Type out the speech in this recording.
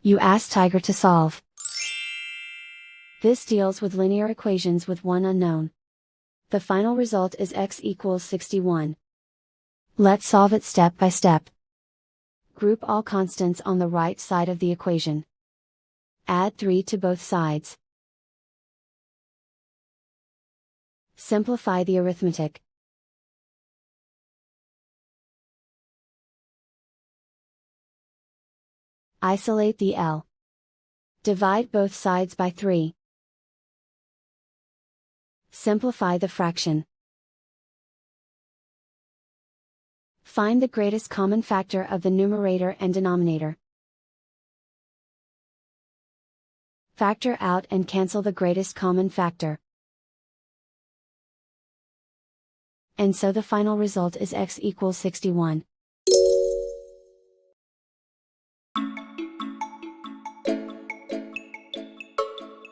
You ask Tiger to solve. This deals with linear equations with one unknown. The final result is x equals 61. Let's solve it step by step. Group all constants on the right side of the equation. Add 3 to both sides. Simplify the arithmetic. Isolate the L. Divide both sides by 3. Simplify the fraction. Find the greatest common factor of the numerator and denominator. Factor out and cancel the greatest common factor. And so the final result is x equals 61.